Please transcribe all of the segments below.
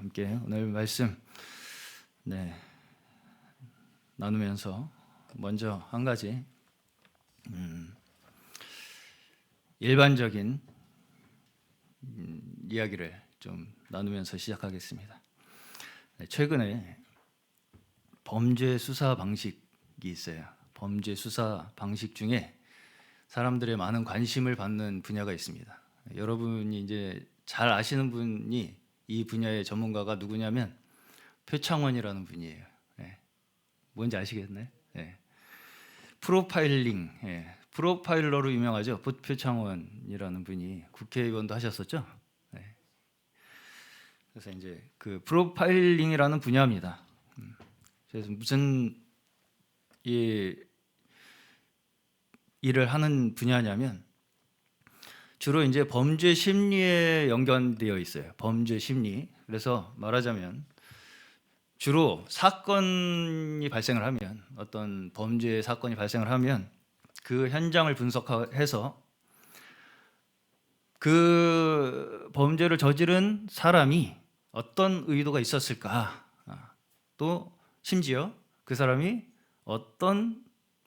함께 오늘 말씀 나누면서 먼저 한 가지 일반적인 이야기를 좀 나누면서 시작하겠습니다. 최근에 범죄 수사 방식이 있어요. 범죄 수사 방식 중에 사람들의 많은 관심을 받는 분야가 있습니다. 여러분이 이제 잘 아시는 분이 이 분야의 전문가가 누구냐면 표창원이라는 분이에요. 뭔지 아시겠나요? 프로파일링, 프로파일러로 유명하죠. 표창원이라는 분이 국회의원도 하셨었죠. 그래서 이제 그 프로파일링이라는 분야입니다. 그래서 무슨 일을 하는 분야냐면 주로 이제 범죄 심리에 연관되어 있어요. 범죄 심리. 그래서 말하자면 주로 사건이 발생을 하면, 어떤 범죄 사건이 발생을 하면 그 현장을 분석해서 그 범죄를 저지른 사람이 어떤 의도가 있었을까, 또 심지어 그 사람이 어떤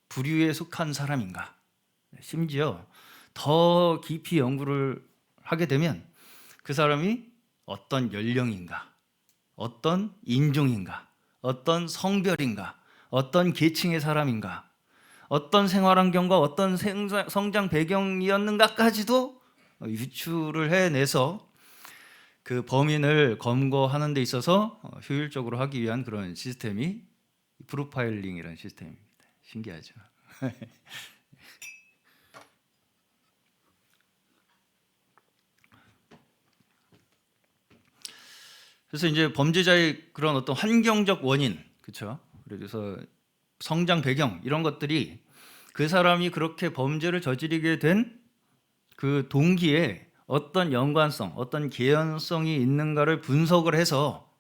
부류에 속한 사람인가, 심지어 더 깊이 연구를 하게 되면 그 사람이 어떤 연령인가, 어떤 인종인가, 어떤 성별인가, 어떤 계층의 사람인가, 어떤 생활환경과 어떤 성장 배경이었는가까지도 유추를 해내서 그 범인을 검거하는 데 있어서 효율적으로 하기 위한 그런 시스템이 프로파일링이라는 시스템입니다. 신기하죠? 그래서 이제 범죄자의 그런 어떤 환경적 원인, 그렇죠? 그래서 성장 배경 이런 것들이 그 사람이 그렇게 범죄를 저지르게 된 그 동기에 어떤 연관성, 어떤 개연성이 있는가를 분석을 해서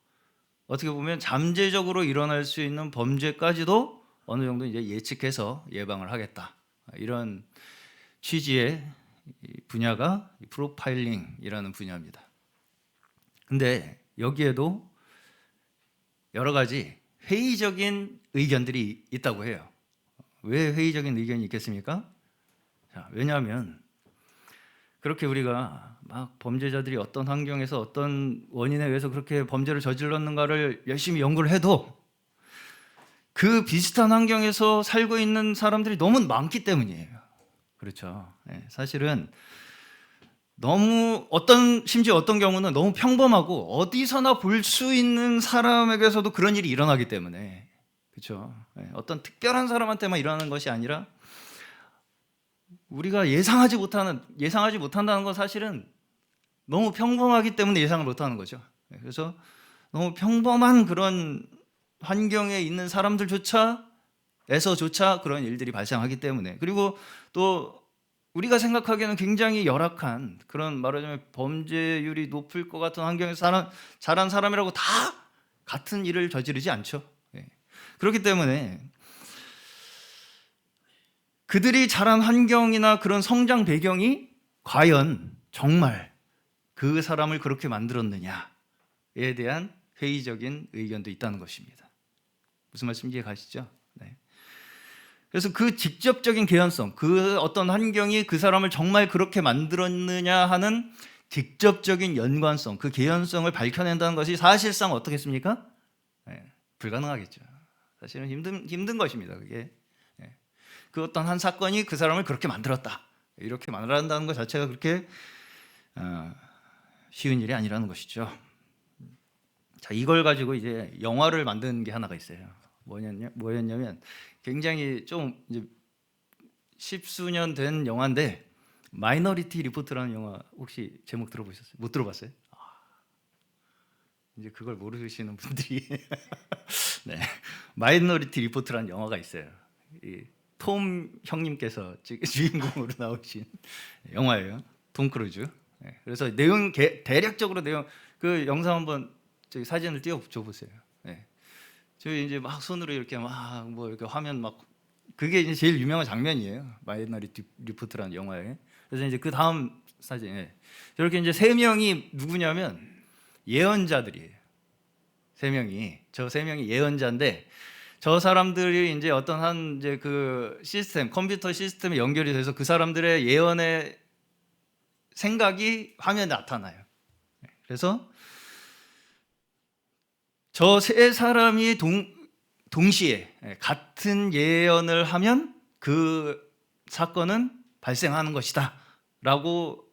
어떻게 보면 잠재적으로 일어날 수 있는 범죄까지도 어느 정도 이제 예측해서 예방을 하겠다, 이런 취지의 분야가 프로파일링이라는 분야입니다. 근데 여기에도 여러 가지 회의적인 의견들이 있다고 해요. 왜 회의적인 의견이 있겠습니까? 왜냐하면 그렇게 우리가 막 범죄자들이 어떤 환경에서 어떤 원인에 의해서 그렇게 범죄를 저질렀는가를 열심히 연구를 해도 그 비슷한 환경에서 살고 있는 사람들이 너무 많기 때문이에요. 그렇죠. 사실은 너무 심지어 어떤 경우는 너무 평범하고 어디서나 볼 수 있는 사람에게서도 그런 일이 일어나기 때문에, 그렇죠. 어떤 특별한 사람한테만 일어나는 것이 아니라 우리가 예상하지 못한다는 건 사실은 너무 평범하기 때문에 예상을 못하는 거죠. 그래서 너무 평범한 그런 환경에 있는 사람들조차 그런 일들이 발생하기 때문에, 그리고 또 우리가 생각하기에는 굉장히 열악한, 그런 말하자면 범죄율이 높을 것 같은 환경에서 자란 사람이라고 다 같은 일을 저지르지 않죠. 그렇기 때문에 그들이 자란 환경이나 그런 성장 배경이 과연 정말 그 사람을 그렇게 만들었느냐에 대한 회의적인 의견도 있다는 것입니다. 무슨 말씀인지 이해 가시죠? 그래서 그 직접적인 개연성, 그 어떤 환경이 그 사람을 정말 그렇게 만들었느냐 하는 직접적인 연관성, 그 개연성을 밝혀낸다는 것이 사실상 어떻겠습니까? 불가능하겠죠. 사실은 힘든 것입니다. 그게. 그 어떤 한 사건이 그 사람을 그렇게 만들었다, 이렇게 만들어낸다는 것 자체가 그렇게 쉬운 일이 아니라는 것이죠. 자, 이걸 가지고 이제 영화를 만든 게 하나가 있어요. 뭐였냐면 굉장히 좀 이제 십수년 된 영화인데, 마이너리티 리포트라는 영화 혹시 제목 들어보셨어요? 못 들어봤어요? 이제 그걸 모르시는 분들이 마이너리티 리포트라는 영화가 있어요. 톰 형님께서 주인공으로 나오신 영화예요. 톰 크루즈. 그래서 대략적으로 내용, 그 영상 한번 저기 사진을 띄워줘 보세요. 저희 이제 막 손으로 이렇게 막 뭐 이렇게 화면 막, 그게 이제 제일 유명한 장면이에요. 마이너리티 리포트라는 영화에. 그래서 이제 그 다음 사진에 저렇게 이제 세 명이 누구냐면 예언자들이에요. 세 명이, 저 세 명이 예언자인데, 저 사람들이 이제 어떤 한 이제 그 시스템, 컴퓨터 시스템에 연결이 돼서 그 사람들의 예언의 생각이 화면에 나타나요. 그래서 저 세 사람이 동시에 같은 예언을 하면 그 사건은 발생하는 것이다라고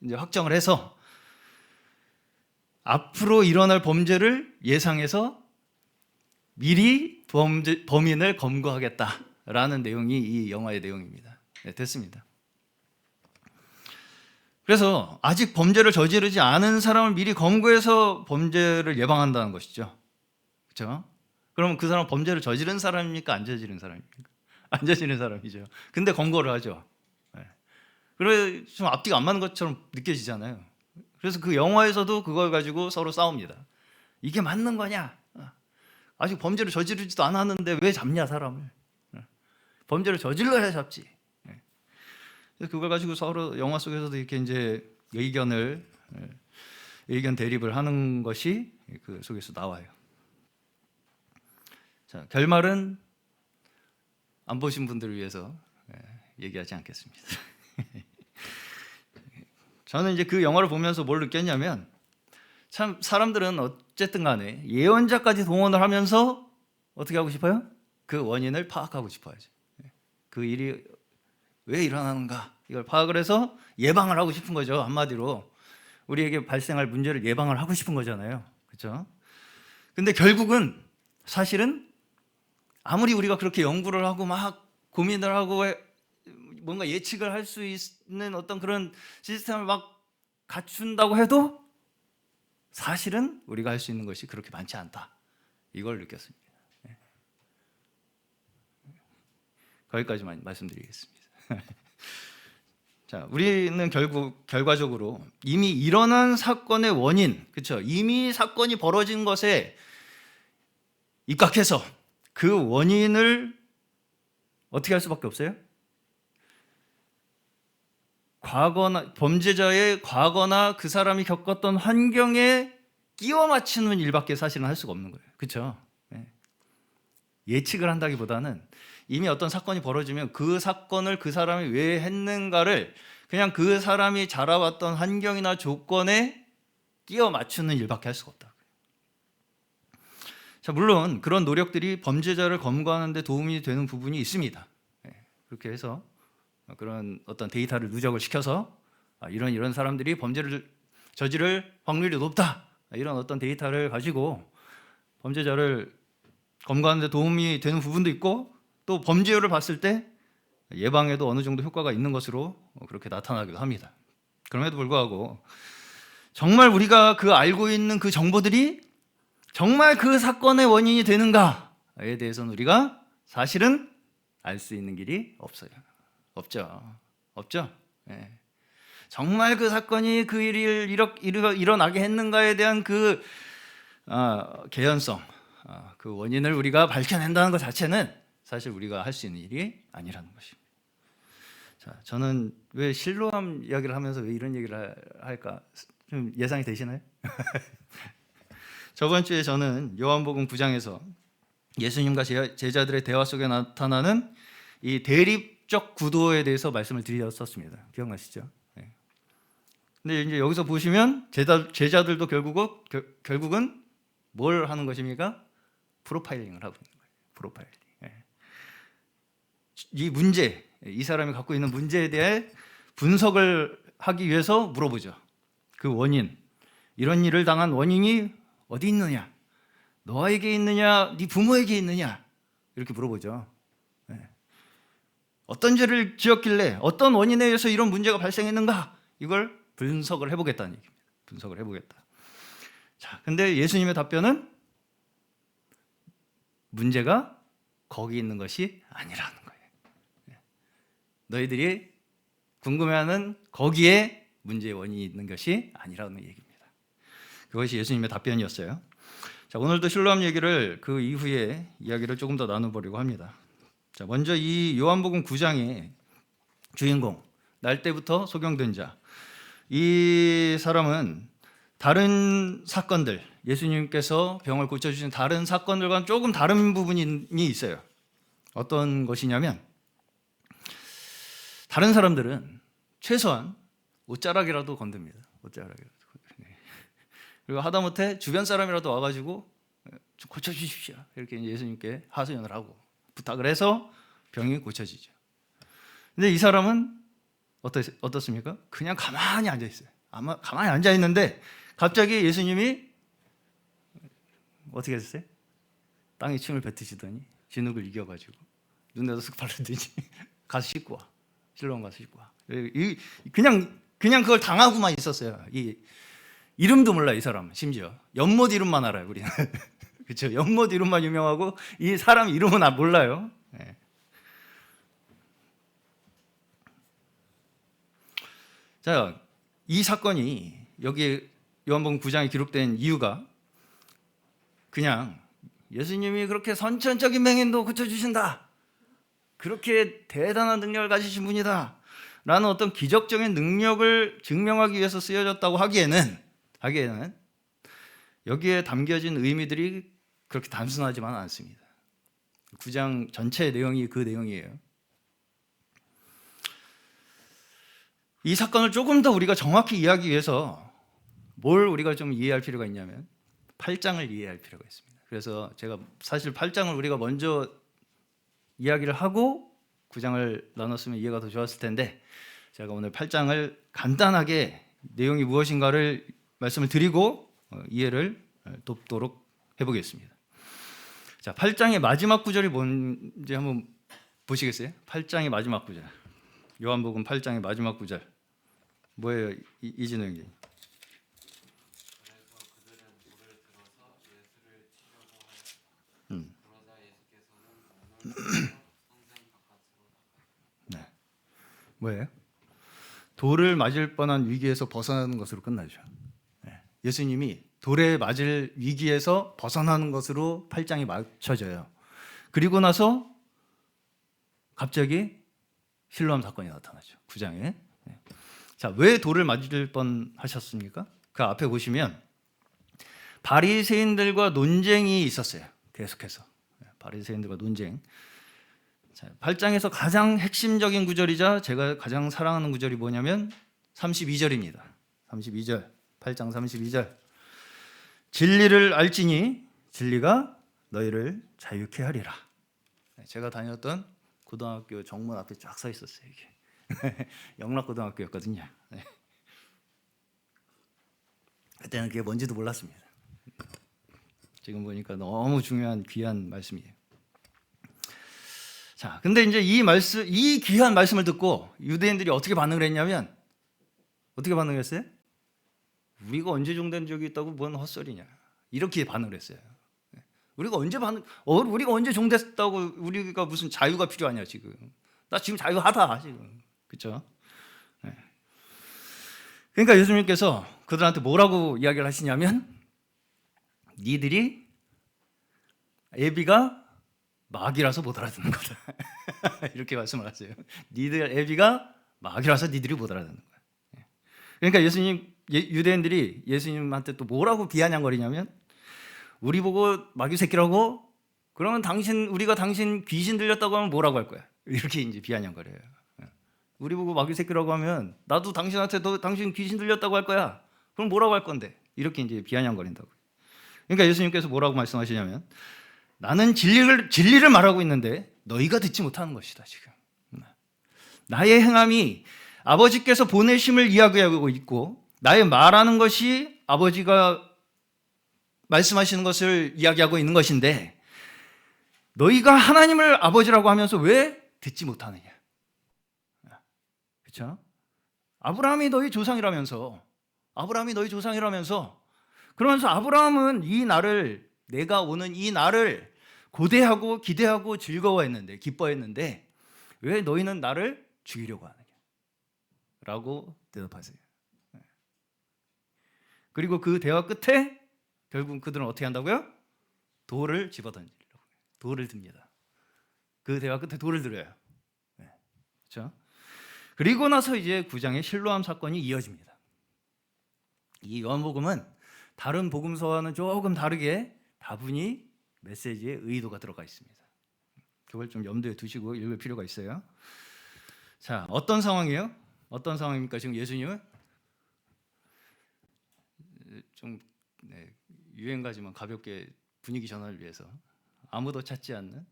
이제 확정을 해서 앞으로 일어날 범죄를 예상해서 미리 범인을 검거하겠다라는 내용이 이 영화의 내용입니다. 네, 됐습니다. 그래서 아직 범죄를 저지르지 않은 사람을 미리 검거해서 범죄를 예방한다는 것이죠. 그렇죠? 그러면 그 사람은 범죄를 저지른 사람입니까? 안 저지른 사람입니까? 안 저지른 사람이죠. 근데 검거를 하죠. 네. 그래 좀 앞뒤가 안 맞는 것처럼 느껴지잖아요. 그래서 그 영화에서도 그걸 가지고 서로 싸웁니다. 이게 맞는 거냐? 아직 범죄를 저지르지도 않았는데 왜 잡냐 사람을? 범죄를 저질러야 잡지. 그걸 가지고 서로 영화 속에서도 이렇게 이제 의견 대립을 하는 것이 그 속에서 나와요. 자, 결말은 안 보신 분들을 위해서 얘기하지 않겠습니다. 저는 이제 그 영화를 보면서 뭘 느꼈냐면, 참 사람들은 어쨌든 간에 예언자까지 동원을 하면서 어떻게 하고 싶어요? 그 원인을 파악하고 싶어야죠. 그 일이 왜 일어나는가 이걸 파악을 해서 예방을 하고 싶은 거죠. 한마디로 우리에게 발생할 문제를 예방을 하고 싶은 거잖아요. 그렇죠? 근데 결국은 사실은 아무리 우리가 그렇게 연구를 하고 막 고민을 하고 뭔가 예측을 할 수 있는 어떤 그런 시스템을 막 갖춘다고 해도 사실은 우리가 할 수 있는 것이 그렇게 많지 않다. 이걸 느꼈습니다. 거기까지만 말씀드리겠습니다. 자, 우리는 결과적으로 이미 일어난 사건의 원인, 그렇죠? 이미 사건이 벌어진 것에 입각해서 그 원인을 어떻게 할 수밖에 없어요? 과거나 범죄자의 과거나 그 사람이 겪었던 환경에 끼워 맞추는 일밖에 사실은 할 수가 없는 거예요. 그렇죠? 예측을 한다기보다는 이미 어떤 사건이 벌어지면 그 사건을 그 사람이 왜 했는가를 그냥 그 사람이 자라왔던 환경이나 조건에 끼워 맞추는 일밖에 할 수가 없다. 자, 물론 그런 노력들이 범죄자를 검거하는 데 도움이 되는 부분이 있습니다. 그렇게 해서 그런 어떤 데이터를 누적을 시켜서 이런 사람들이 범죄를 저지를 확률이 높다, 이런 어떤 데이터를 가지고 범죄자를 검거하는 데 도움이 되는 부분도 있고, 또 범죄율을 봤을 때 예방에도 어느 정도 효과가 있는 것으로 그렇게 나타나기도 합니다. 그럼에도 불구하고 정말 우리가 그 알고 있는 그 정보들이 정말 그 사건의 원인이 되는가에 대해서는 우리가 사실은 알 수 있는 길이 없어요. 없죠. 네. 정말 그 사건이 그 일이 일어나게 했는가에 대한 그 개연성, 그 원인을 우리가 밝혀낸다는 것 자체는 사실 우리가 할 수 있는 일이 아니라는 것입니다. 자, 저는 왜 실로암 이야기를 하면서 왜 이런 얘기를 할까 좀 예상이 되시나요? 저번 주에 저는 요한복음 9장에서 예수님과 제자들의 대화 속에 나타나는 이 대립적 구도에 대해서 말씀을 드렸었습니다. 기억나시죠? 네. 근데 이제 여기서 보시면 제자들도 결국은 뭘 하는 것입니까? 프로파일링을 하고 있는 거예요. 프로파일링. 네. 이 문제, 이 사람이 갖고 있는 문제에 대해 분석을 하기 위해서 물어보죠. 그 원인, 이런 일을 당한 원인이 어디 있느냐? 너에게 있느냐? 네 부모에게 있느냐? 이렇게 물어보죠. 네. 어떤 죄를 지었길래 어떤 원인에 의해서 이런 문제가 발생했는가? 이걸 분석을 해보겠다는 얘기입니다. 분석을 해보겠다. 자, 근데 예수님의 답변은 문제가 거기 있는 것이 아니라는 거예요. 너희들이 궁금해하는 거기에 문제의 원인이 있는 것이 아니라는 얘기입니다. 그것이 예수님의 답변이었어요. 자, 오늘도 실로암 얘기를 그 이후에 이야기를 조금 더 나눠보려고 합니다. 자, 먼저 이 요한복음 9장의 주인공, 날 때부터 소경된 자, 이 사람은 다른 사건들, 예수님께서 병을 고쳐주신 다른 사건들과는 조금 다른 부분이 있어요. 어떤 것이냐면 다른 사람들은 최소한 옷자락이라도 건듭니다. 옷자락이라도. 그리고 하다못해 주변 사람이라도 와가지고 좀 고쳐주십시오. 이렇게 예수님께 하소연을 하고 부탁을 해서 병이 고쳐지죠. 근데 이 사람은 어떻습니까? 그냥 가만히 앉아 있어요. 아마 가만히 앉아 있는데 갑자기 예수님이 어떻게 했어요? 땅에 침을 뱉으시더니 진흙을 이겨가지고 눈에도 쓱 바르더니 가서 씻고 와. 실로암 가서 씻고 와. 그냥 그걸 당하고만 있었어요. 이름도 몰라 이 사람. 심지어 연못 이름만 알아요. 우리는. 그렇죠. 연못 이름만 유명하고 이 사람 이름은 몰라요. 네. 자, 이 사건이 여기 요한복음 9장에 기록된 이유가 그냥 예수님이 그렇게 선천적인 맹인도 고쳐주신다, 그렇게 대단한 능력을 가지신 분이다 라는 어떤 기적적인 능력을 증명하기 위해서 쓰여졌다고 하기에는 여기에 담겨진 의미들이 그렇게 단순하지만 않습니다. 9장 전체 내용이 그 내용이에요. 이 사건을 조금 더 우리가 정확히 이해하기 위해서 뭘 우리가 좀 이해할 필요가 있냐면 8장을 이해할 필요가 있습니다. 그래서 제가 사실 8장을 우리가 먼저 이야기를 하고 9장을 나눴으면 이해가 더 좋았을 텐데 제가 오늘 8장을 간단하게 내용이 무엇인가를 말씀을 드리고 이해를 돕도록 해보겠습니다. 자, 8장의 마지막 구절이 뭔지 한번 보시겠어요? 8장의 마지막 구절, 요한복음 8장의 마지막 구절 뭐예요? 이진호 형님. 네. 뭐예요? 돌을 맞을 뻔한 위기에서 벗어나는 것으로 끝나죠. 네. 예수님이 돌에 맞을 위기에서 벗어나는 것으로 8장이 맞춰져요. 그리고 나서 갑자기 실로암 사건이 나타나죠. 9장에. 네. 자, 왜 돌을 맞을 뻔 하셨습니까? 그 앞에 보시면 바리새인들과 논쟁이 있었어요. 계속해서. 바리새인들과 논쟁. 자, 8장에서 가장 핵심적인 구절이자 제가 가장 사랑하는 구절이 뭐냐면 32절입니다. 32절. 8장 32절. 진리를 알지니 진리가 너희를 자유케 하리라. 제가 다녔던 고등학교 정문 앞에 쫙 서 있었어요. 이게 영락고등학교였거든요. 그때는 그게 뭔지도 몰랐습니다. 지금 보니까 너무 중요한 귀한 말씀이에요. 자, 근데 이제 이 귀한 말씀을 듣고 유대인들이 어떻게 반응을 했냐면 어떻게 반응했어요? 우리가 언제 종된 적이 있다고 뭔 헛소리냐, 이렇게 반응을 했어요. 우리가 언제 종됐다고, 우리가 무슨 자유가 필요하냐, 지금 나 지금 자유하다 지금. 그렇죠? 네. 그러니까 예수님께서 그들한테 뭐라고 이야기를 하시냐면 니들이 애비가 마귀라서 못 알아듣는 거다. 이렇게 말씀을 하세요. 애비가 마귀라서 니들이 못 알아듣는 거야. 그러니까 유대인들이 예수님한테 또 뭐라고 비아냥거리냐면 우리 보고 마귀 새끼라고? 그러면 우리가 당신 귀신 들렸다고 하면 뭐라고 할 거야? 이렇게 이제 비아냥거려요. 우리 보고 마귀 새끼라고 하면 나도 당신한테 당신 귀신 들렸다고 할 거야. 그럼 뭐라고 할 건데? 이렇게 이제 비아냥거린다고. 그러니까 예수님께서 뭐라고 말씀하시냐면 나는 진리를 말하고 있는데 너희가 듣지 못하는 것이다 지금. 나의 행함이 아버지께서 보내심을 이야기하고 있고 나의 말하는 것이 아버지가 말씀하시는 것을 이야기하고 있는 것인데 너희가 하나님을 아버지라고 하면서 왜 듣지 못하느냐. 그렇죠? 아브라함이 너희 조상이라면서 그러면서 아브라함은 내가 오는 이 날을 고대하고 기대하고 기뻐했는데 왜 너희는 나를 죽이려고 하느냐 라고 대답하세요. 그리고 그 대화 끝에 결국 그들은 어떻게 한다고요? 돌을 집어던지려고 해요. 돌을 듭니다. 그 대화 끝에 돌을 들어요. 그렇죠? 그리고 나서 이제 9장의 실로암 사건이 이어집니다. 이 요한복음은 다른 복음서와는 조금 다르게 다분히 메시지의 의도가 들어가 있습니다. 그걸 좀 염두에 두시고 읽을 필요가 있어요. 자, 어떤 상황이에요? 어떤 상황입니까? 지금 예수님은 좀 유행가지만 가볍게 분위기 전환을 위해서 아무도 찾지 않는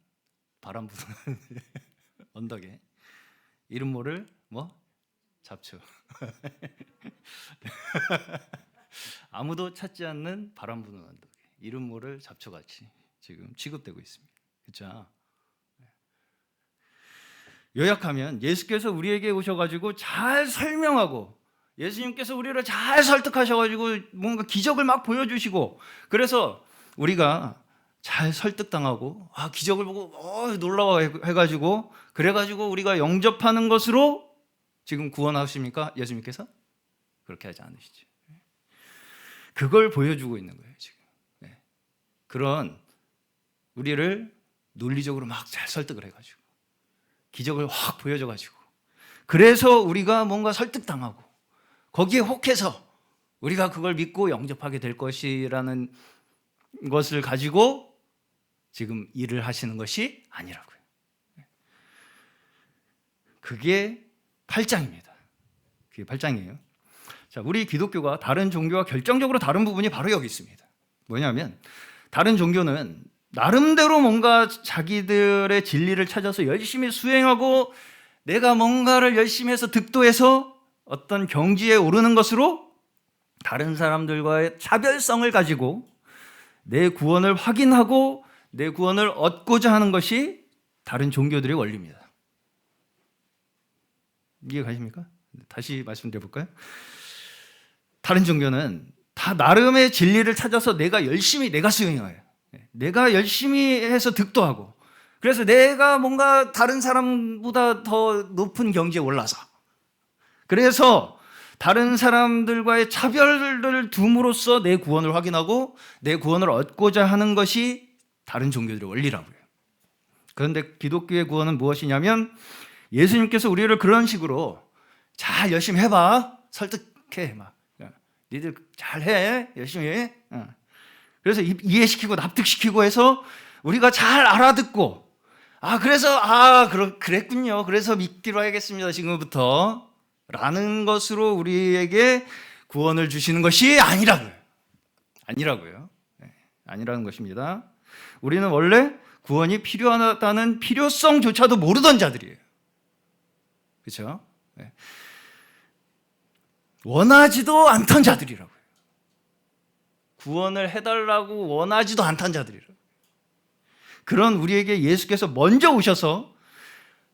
바람 부는 언덕에 이름 모를 잡초. 아무도 찾지 않는 바람 부는 언덕에 이름 모를 잡초같이 지금 취급되고 있습니다. 그렇죠? 요약하면 예수께서 우리에게 오셔가지고 잘 설명하고 예수님께서 우리를 잘 설득하셔가지고 뭔가 기적을 막 보여주시고 그래서 우리가 잘 설득당하고 기적을 보고 놀라워 해가지고 그래가지고 우리가 영접하는 것으로 지금 구원하십니까? 예수님께서? 그렇게 하지 않으시죠. 그걸 보여주고 있는 거예요 지금. 그런 우리를 논리적으로 막 잘 설득을 해가지고 기적을 확 보여줘가지고 그래서 우리가 뭔가 설득당하고 거기에 혹해서 우리가 그걸 믿고 영접하게 될 것이라는 것을 가지고 지금 일을 하시는 것이 아니라고요. 그게 8장입니다. 그게 8장이에요. 자, 우리 기독교가 다른 종교와 결정적으로 다른 부분이 바로 여기 있습니다. 뭐냐면 다른 종교는 나름대로 뭔가 자기들의 진리를 찾아서 열심히 수행하고 내가 뭔가를 열심히 해서 득도해서 어떤 경지에 오르는 것으로 다른 사람들과의 차별성을 가지고 내 구원을 확인하고 내 구원을 얻고자 하는 것이 다른 종교들의 원리입니다. 이해가 가십니까? 다시 말씀드려볼까요? 다른 종교는 다 나름의 진리를 찾아서 내가 수행해요. 내가 열심히 해서 득도하고 그래서 내가 뭔가 다른 사람보다 더 높은 경지에 올라서 그래서 다른 사람들과의 차별을 둠으로써 내 구원을 확인하고 내 구원을 얻고자 하는 것이 다른 종교들의 원리라고요. 그런데 기독교의 구원은 무엇이냐면 예수님께서 우리를 그런 식으로 잘 열심히 해봐 설득해 니들 잘해 열심히 해 그래서 이해시키고 납득시키고 해서 우리가 잘 알아듣고 그래서 그랬군요 그래서 믿기로 하겠습니다 지금부터 라는 것으로 우리에게 구원을 주시는 것이 아니라고요. 아니라는 것입니다. 우리는 원래 구원이 필요하다는 필요성조차도 모르던 자들이에요. 그렇죠? 원하지도 않던 자들이라고요. 구원을 해달라고 원하지도 않던 자들이라고요. 그런 우리에게 예수께서 먼저 오셔서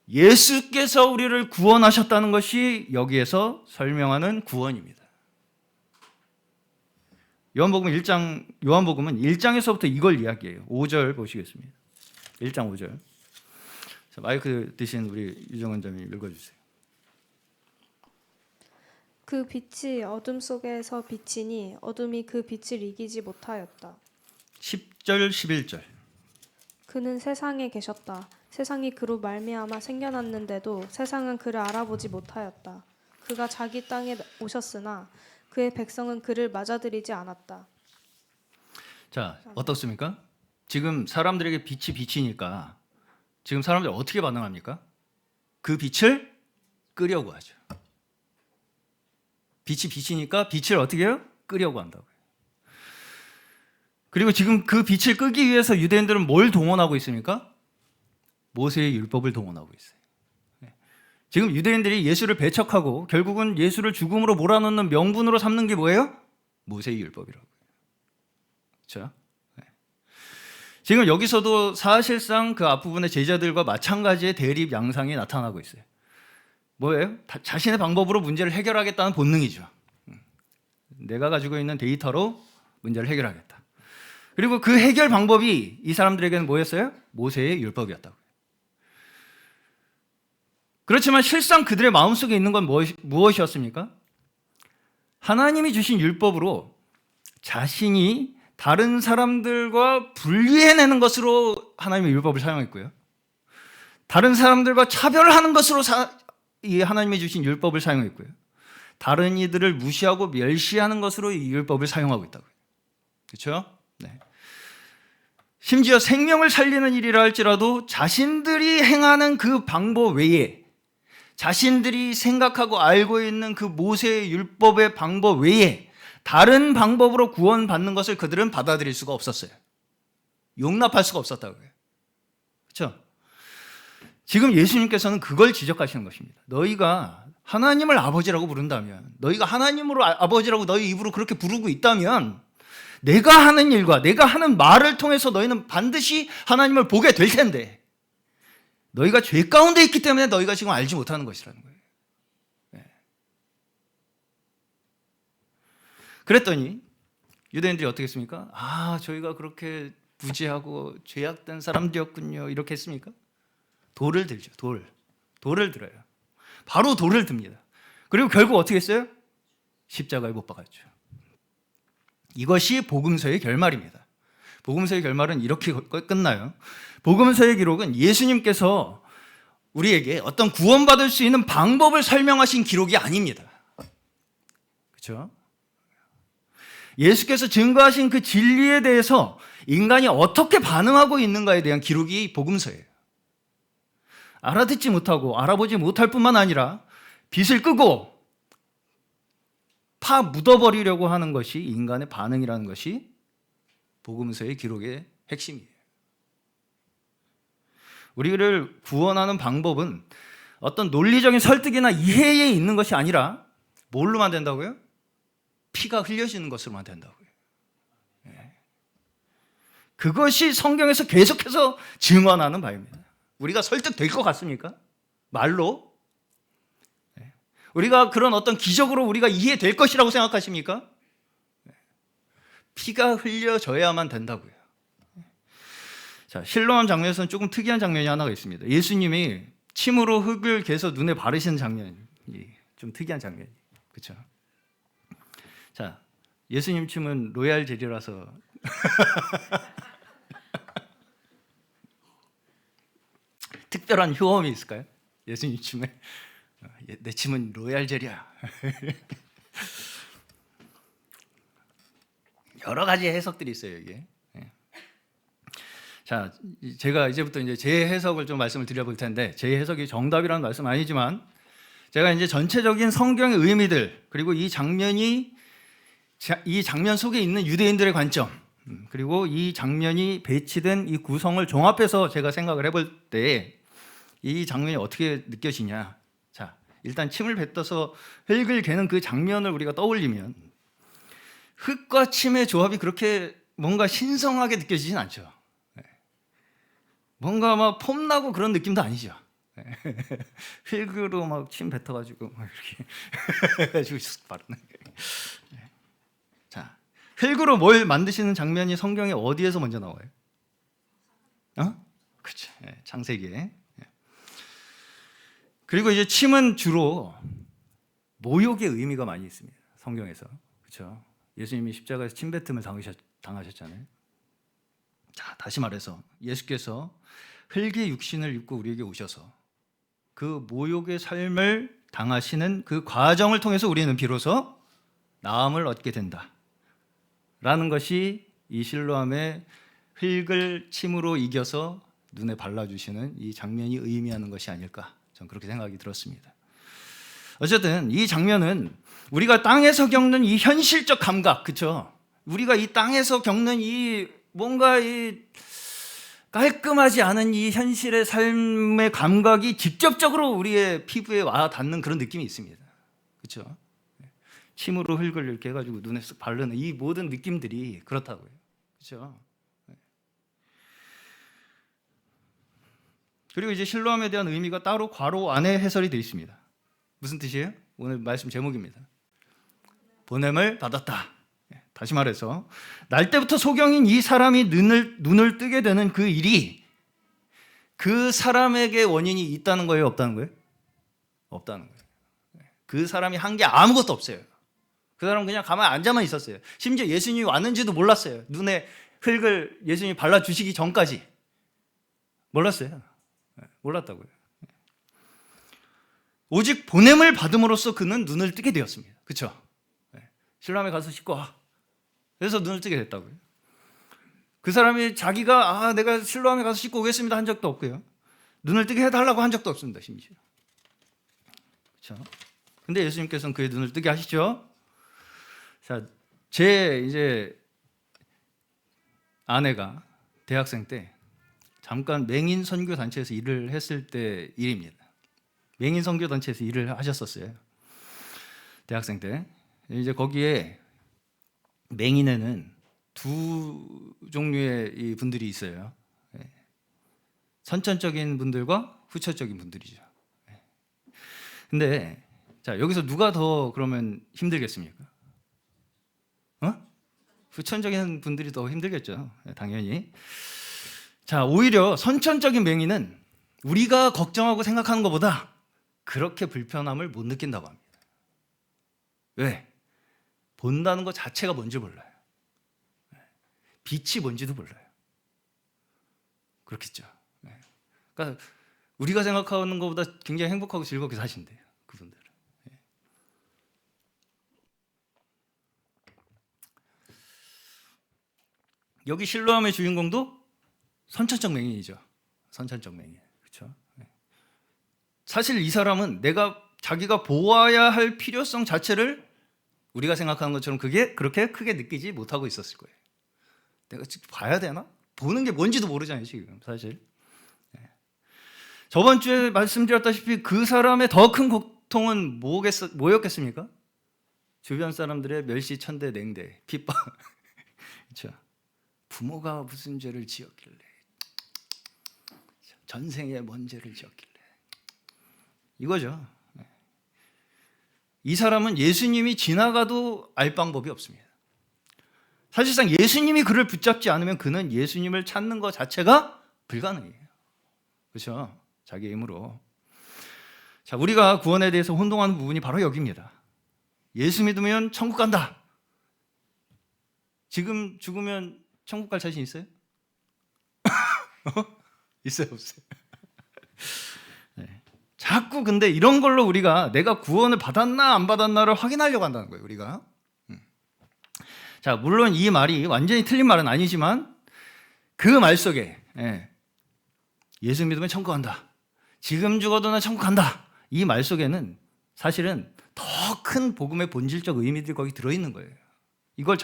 예수께서 우리를 구원하셨다는 것이 여기에서 설명하는 구원입니다. 요한복음은 1장에서부터 이걸 이야기해요. 5절 보시겠습니다. 1장 5절. 자, 마이크 드신 우리 유정원 자매님 읽어주세요. 그 빛이 어둠 속에서 비치니 어둠이 그 빛을 이기지 못하였다. 10절 11절. 그는 세상에 계셨다. 세상이 그로 말미암아 생겨났는데도 세상은 그를 알아보지 못하였다. 그가 자기 땅에 오셨으나 그의 백성은 그를 맞아들이지 않았다. 자, 어떻습니까? 지금 사람들에게 빛이 비치니까 지금 사람들이 어떻게 반응합니까? 그 빛을 끄려고 하죠. 빛이 비치니까 빛을 어떻게 해요? 끄려고 한다고요. 그리고 지금 그 빛을 끄기 위해서 유대인들은 뭘 동원하고 있습니까? 모세의 율법을 동원하고 있어요. 지금 유대인들이 예수를 배척하고 결국은 예수를 죽음으로 몰아넣는 명분으로 삼는 게 뭐예요? 모세의 율법이라고요. 그렇죠? 지금 여기서도 사실상 그 앞부분의 제자들과 마찬가지의 대립 양상이 나타나고 있어요. 뭐예요? 자신의 방법으로 문제를 해결하겠다는 본능이죠. 내가 가지고 있는 데이터로 문제를 해결하겠다. 그리고 그 해결 방법이 이 사람들에게는 뭐였어요? 모세의 율법이었다고요. 그렇지만 실상 그들의 마음속에 있는 건 무엇이었습니까? 하나님이 주신 율법으로 자신이 다른 사람들과 분리해내는 것으로 하나님의 율법을 사용했고요. 다른 사람들과 차별하는 것으로 이 하나님이 주신 율법을 사용했고요. 다른 이들을 무시하고 멸시하는 것으로 이 율법을 사용하고 있다고요. 그렇죠? 네. 심지어 생명을 살리는 일이라 할지라도 자신들이 행하는 그 방법 외에, 자신들이 생각하고 알고 있는 그 모세의 율법의 방법 외에 다른 방법으로 구원받는 것을 그들은 받아들일 수가 없었어요. 용납할 수가 없었다고요. 그렇죠? 지금 예수님께서는 그걸 지적하시는 것입니다. 너희가 하나님을 아버지라고 부른다면, 너희가 하나님으로 아버지라고 너희 입으로 그렇게 부르고 있다면 내가 하는 일과 내가 하는 말을 통해서 너희는 반드시 하나님을 보게 될 텐데, 너희가 죄 가운데 있기 때문에 너희가 지금 알지 못하는 것이라는 거예요. 네. 그랬더니 유대인들이 어떻게 했습니까? 저희가 그렇게 무지하고 죄악된 사람들이었군요. 이렇게 했습니까? 돌을 들죠. 돌을 들어요. 바로 돌을 듭니다. 그리고 결국 어떻게 했어요? 십자가에 못 박았죠. 이것이 복음서의 결말입니다. 복음서의 결말은 이렇게 끝나요. 복음서의 기록은 예수님께서 우리에게 어떤 구원받을 수 있는 방법을 설명하신 기록이 아닙니다. 그렇죠? 예수께서 증거하신 그 진리에 대해서 인간이 어떻게 반응하고 있는가에 대한 기록이 복음서예요. 알아듣지 못하고 알아보지 못할 뿐만 아니라 빛을 끄고 파 묻어버리려고 하는 것이 인간의 반응이라는 것이 복음서의 기록의 핵심이에요. 우리를 구원하는 방법은 어떤 논리적인 설득이나 이해에 있는 것이 아니라 뭘로만 된다고요? 피가 흘려지는 것으로만 된다고요. 그것이 성경에서 계속해서 증언하는 바입니다. 우리가 설득될 것 같습니까? 말로? 우리가 그런 어떤 기적으로 우리가 이해될 것이라고 생각하십니까? 피가 흘려져야만 된다고요. 자, 실로암 장면에서는 조금 특이한 장면이 하나가 있습니다. 예수님이 침으로 흙을 개서 눈에 바르시는 장면이 좀 특이한 장면이, 그렇죠? 자, 예수님 침은 로얄 젤리라서 특별한 효험이 있을까요? 예수님 침에 내 침은 로얄 젤이야. 여러 가지 해석들이 있어요, 이게. 자, 제가 이제부터 이제 제 해석을 좀 말씀을 드려볼 텐데, 제 해석이 정답이라는 말씀 아니지만 제가 이제 전체적인 성경의 의미들, 그리고 이 장면 속에 있는 유대인들의 관점, 그리고 이 장면이 배치된 이 구성을 종합해서 제가 생각을 해볼 때 이 장면이 어떻게 느껴지냐. 자, 일단 침을 뱉어서 흙을 개는 그 장면을 우리가 떠올리면 흙과 침의 조합이 그렇게 뭔가 신성하게 느껴지진 않죠. 뭔가 막 폼나고 그런 느낌도 아니죠. 흙으로 막 침 뱉어가지고 막 이렇게 해가지고 바르는. 자, 흙으로 뭘 만드시는 장면이 성경에 어디에서 먼저 나와요? 그렇죠. 창세기에. 그리고 이제 침은 주로 모욕의 의미가 많이 있습니다. 성경에서. 그렇죠? 예수님이 십자가에서 침뱉음을 당하셨잖아요. 자, 다시 말해서 예수께서 흙의 육신을 입고 우리에게 오셔서 그 모욕의 삶을 당하시는 그 과정을 통해서 우리는 비로소 나음을 얻게 된다 라는 것이 이 실로암의 흙을 침으로 이겨서 눈에 발라주시는 이 장면이 의미하는 것이 아닐까, 저는 그렇게 생각이 들었습니다. 어쨌든 이 장면은 우리가 땅에서 겪는 이 현실적 감각, 그렇죠? 우리가 이 땅에서 겪는 이 뭔가 이 깔끔하지 않은 이 현실의 삶의 감각이 직접적으로 우리의 피부에 와 닿는 그런 느낌이 있습니다. 그렇죠? 침으로 흙을 이렇게 해가지고 눈에 쓱 바르는 이 모든 느낌들이 그렇다고요. 그렇죠? 그리고 이제 실로암에 대한 의미가 따로 괄호 안에 해설이 되어 있습니다. 무슨 뜻이에요? 오늘 말씀 제목입니다. 보냄을 받았다. 다시 말해서 날 때부터 소경인 이 사람이 눈을 뜨게 되는 그 일이 그 사람에게 원인이 있다는 거예요? 없다는 거예요? 없다는 거예요. 그 사람이 한 게 아무것도 없어요. 그 사람은 그냥 가만히 앉아만 있었어요. 심지어 예수님이 왔는지도 몰랐어요. 눈에 흙을 예수님이 발라주시기 전까지 몰랐어요. 몰랐다고요. 오직 보냄을 받음으로써 그는 눈을 뜨게 되었습니다. 그렇죠? 실로암에 가서 씻고 와. 그래서 눈을 뜨게 됐다고요. 그 사람이 자기가 내가 실로암에 가서 씻고 오겠습니다 한 적도 없고요. 눈을 뜨게 해달라고 한 적도 없습니다. 심지어. 그렇죠? 근데 예수님께서는 그의 눈을 뜨게 하시죠. 자, 제 이제 아내가 대학생 때 잠깐 맹인 선교 단체에서 일을 했을 때 일입니다. 맹인 선교 단체에서 일을 하셨었어요. 대학생 때. 이제 거기에 맹인에는 두 종류의 이 분들이 있어요. 선천적인 분들과 후천적인 분들이죠. 근데 자, 여기서 누가 더 그러면 힘들겠습니까? 후천적인 분들이 더 힘들겠죠. 당연히. 자, 오히려 선천적인 맹인은 우리가 걱정하고 생각하는 것보다 그렇게 불편함을 못 느낀다고 합니다. 왜? 본다는 것 자체가 뭔지 몰라요. 빛이 뭔지도 몰라요. 그렇겠죠. 그러니까 우리가 생각하는 것보다 굉장히 행복하고 즐겁게 사신대요, 그분들은. 여기 실로암의 주인공도 선천적 맹인이죠. 선천적 맹인. 그렇죠? 사실 이 사람은 자기가 보아야 할 필요성 자체를 우리가 생각하는 것처럼 그렇게 크게 느끼지 못하고 있었을 거예요. 내가 직접 봐야 되나? 보는 게 뭔지도 모르잖아요, 지금 사실. 저번 주에 말씀드렸다시피 그 사람의 더 큰 고통은 뭐였겠습니까? 주변 사람들의 멸시, 천대, 냉대, 핍박. 그렇죠? 부모가 무슨 죄를 지었길래, 전생에 뭔 죄를 지었길래, 이거죠. 이 사람은 예수님이 지나가도 알 방법이 없습니다. 사실상 예수님이 그를 붙잡지 않으면 그는 예수님을 찾는 것 자체가 불가능해요. 그렇죠? 자기의 힘으로. 자, 우리가 구원에 대해서 혼동하는 부분이 바로 여기입니다. 예수 믿으면 천국 간다. 지금 죽으면 천국 갈 자신 있어요? 있어요, 없어요? 네. 자꾸 근데 이런 걸로 우리가 내가 구원을 받았나 안 받았나를 확인하려고 한다는 거예요, 우리가. 자, 물론 이 말이 완전히 틀린 말은 아니지만 그 말 속에 예수 믿으면 천국 간다. 지금 죽어도 나 천국 간다. 이 말 속에는 사실은 더 큰 복음의 본질적 의미들이 거기 들어있는 거예요. 이걸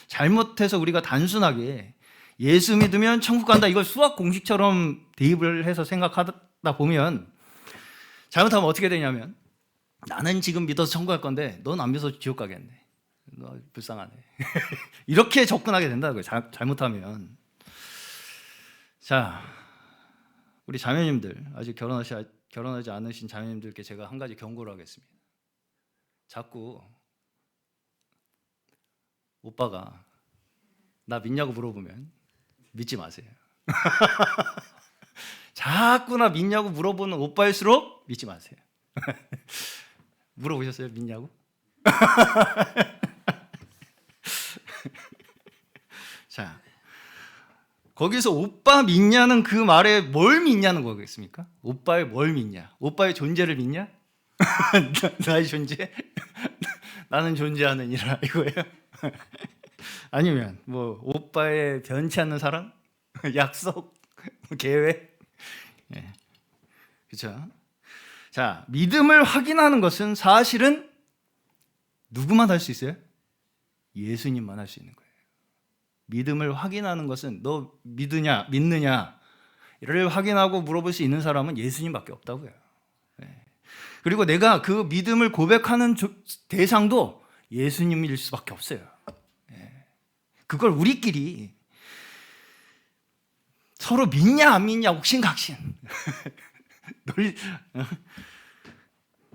잘못해서 우리가 단순하게 예수 믿으면 천국 간다, 이걸 수학 공식처럼 대입을 해서 생각하다 보면 잘못하면 어떻게 되냐면, 나는 지금 믿어서 천국 갈 건데 넌 안 믿어서 지옥 가겠네. 너 불쌍하네. 이렇게 접근하게 된다고요, 잘못하면. 자, 우리 자매님들, 아직 결혼하지 않으신 자매님들께 제가 한 가지 경고를 하겠습니다. 자꾸 오빠가 나 믿냐고 물어보면 믿지 마세요. 자꾸 나 믿냐고 물어보는 오빠일수록 믿지 마세요. 물어보셨어요? 믿냐고? 자, 거기서 오빠 믿냐는 그 말에 뭘 믿냐는 거겠습니까? 오빠의 뭘 믿냐? 오빠의 존재를 믿냐? 나의 존재? 나는 존재하느니라, 이거예요? 아니면 뭐 오빠의 변치 않는 사랑? 약속? 계획? 그렇죠? 자, 믿음을 확인하는 것은 사실은 누구만 할 수 있어요? 예수님만 할 수 있는 거예요. 믿음을 확인하는 것은 너 믿느냐를 확인하고 물어볼 수 있는 사람은 예수님밖에 없다고요. 그리고 내가 그 믿음을 고백하는 대상도 예수님일 수밖에 없어요. 그걸 우리끼리 서로 믿냐 안 믿냐 옥신각신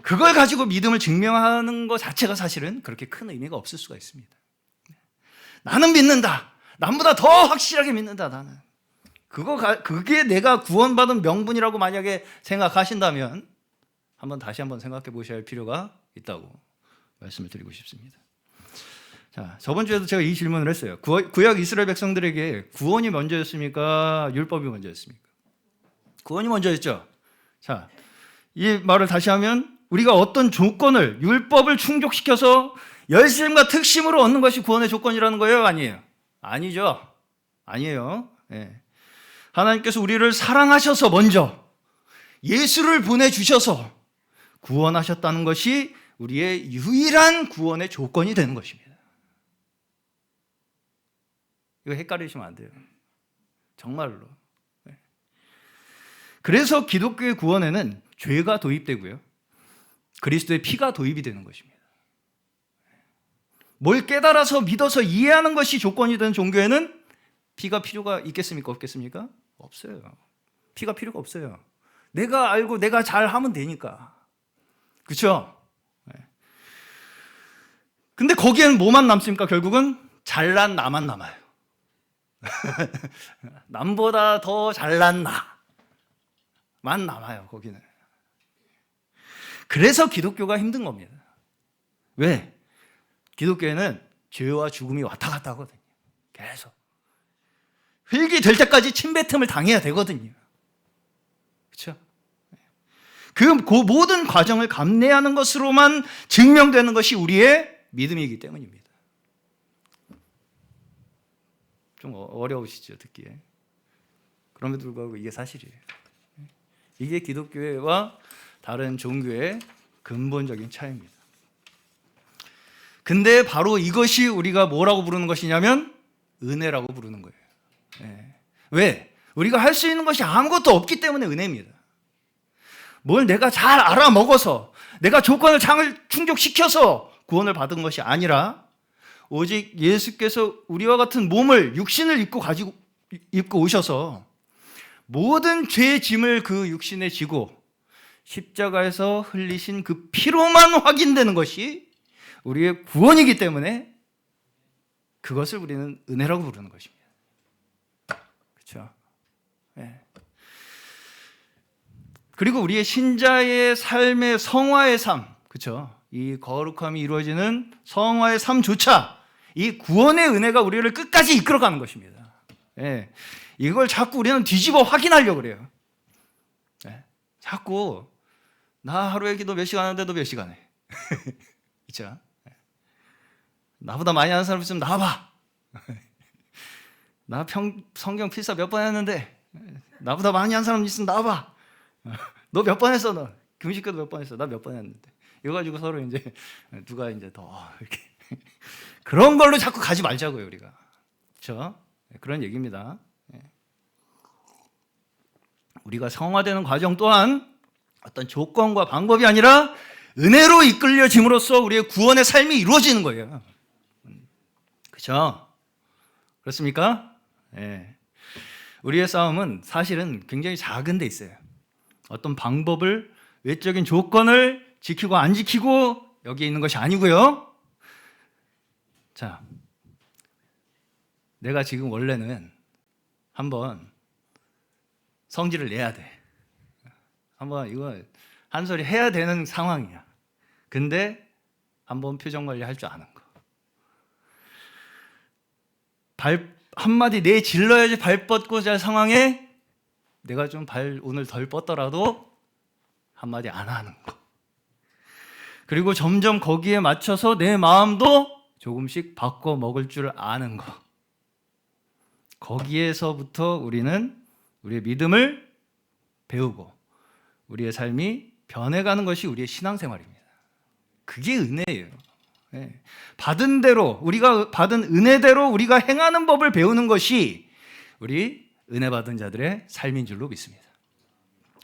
그걸 가지고 믿음을 증명하는 것 자체가 사실은 그렇게 큰 의미가 없을 수가 있습니다. 나는 믿는다. 남보다 더 확실하게 믿는다. 나는 그게 내가 구원받은 명분이라고 만약에 생각하신다면 다시 한번 생각해 보셔야 할 필요가 있다고 말씀을 드리고 싶습니다. 자, 저번 주에도 제가 이 질문을 했어요. 구약 이스라엘 백성들에게 구원이 먼저였습니까? 율법이 먼저였습니까? 구원이 먼저였죠. 자, 이 말을 다시 하면 우리가 어떤 조건을, 율법을 충족시켜서 열심과 특심으로 얻는 것이 구원의 조건이라는 거예요? 아니에요? 아니죠. 아니에요. 예. 하나님께서 우리를 사랑하셔서 먼저 예수를 보내주셔서 구원하셨다는 것이 우리의 유일한 구원의 조건이 되는 것입니다. 이거 헷갈리시면 안 돼요. 정말로. 그래서 기독교의 구원에는 죄가 도입되고요, 그리스도의 피가 도입이 되는 것입니다. 뭘 깨달아서 믿어서 이해하는 것이 조건이 되는 종교에는 피가 필요가 있겠습니까? 없겠습니까? 없어요. 피가 필요가 없어요. 내가 알고 내가 잘하면 되니까. 그렇죠? 근데 거기에는 뭐만 남습니까? 결국은 잘난 나만 남아요. 남보다 더 잘난 나만 남아요, 거기는. 그래서 기독교가 힘든 겁니다. 왜? 기독교에는 죄와 죽음이 왔다 갔다 하거든요. 계속. 흙이 될 때까지 침뱉음을 당해야 되거든요. 그렇죠? 그 모든 과정을 감내하는 것으로만 증명되는 것이 우리의 믿음이기 때문입니다. 좀 어려우시죠, 듣기에. 그럼에도 불구하고 이게 사실이에요. 이게 기독교와 다른 종교의 근본적인 차이입니다. 근데 바로 이것이 우리가 뭐라고 부르는 것이냐면 은혜라고 부르는 거예요. 왜? 우리가 할 수 있는 것이 아무것도 없기 때문에 은혜입니다. 뭘 내가 잘 알아먹어서 내가 조건을 충족시켜서 구원을 받은 것이 아니라 오직 예수께서 우리와 같은 몸을, 육신을 입고 오셔서 모든 죄의 짐을 그 육신에 지고 십자가에서 흘리신 그 피로만 확인되는 것이 우리의 구원이기 때문에 그것을 우리는 은혜라고 부르는 것입니다. 그렇죠? 네. 그리고 우리의 신자의 삶의 성화의 삶, 그렇죠? 이 거룩함이 이루어지는 성화의 삶조차 이 구원의 은혜가 우리를 끝까지 이끌어가는 것입니다. 네. 이걸 자꾸 우리는 뒤집어 확인하려고 그래요. 네. 자꾸 나 하루에 기도 몇 시간 하는데 너 몇 시간 해? 그렇죠? 네. 나보다 많이 하는 사람 있으면 나와봐. 나 성경 필사 몇 번 했는데 나보다 많이 한 사람 있으면 나와봐. 너 몇 번 했어? 너 금식기도 몇 번 했어? 나 몇 번 했는데. 이거 가지고 서로 이제 누가 이제 더 이렇게 그런 걸로 자꾸 가지 말자고요, 우리가. 그렇죠? 그런 얘기입니다. 우리가 성화되는 과정 또한 어떤 조건과 방법이 아니라 은혜로 이끌려짐으로써 우리의 구원의 삶이 이루어지는 거예요. 그렇죠? 그렇습니까? 네. 우리의 싸움은 사실은 굉장히 작은 데 있어요. 어떤 방법을, 외적인 조건을 지키고 안 지키고 여기에 있는 것이 아니고요. 자, 내가 지금 원래는 한번 성질을 내야 돼. 한번 이거 한 소리 해야 되는 상황이야. 근데 한번 표정 관리할 줄 아는 거. 한마디 내 질러야지 발 뻗고 잘 상황에 내가 좀 발 오늘 덜 뻗더라도 한마디 안 하는 거. 그리고 점점 거기에 맞춰서 내 마음도 조금씩 바꿔 먹을 줄 아는 거. 거기에서부터 우리는 우리의 믿음을 배우고 우리의 삶이 변해가는 것이 우리의 신앙생활입니다. 그게 은혜예요. 네. 받은 대로, 우리가 받은 은혜대로 우리가 행하는 법을 배우는 것이 우리 은혜 받은 자들의 삶인 줄로 믿습니다.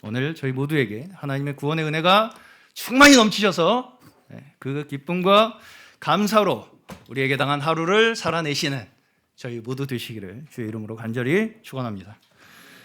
오늘 저희 모두에게 하나님의 구원의 은혜가 충만히 넘치셔서 그 기쁨과 감사로 우리에게 당한 하루를 살아내시는 저희 모두 되시기를 주의 이름으로 간절히 축원합니다.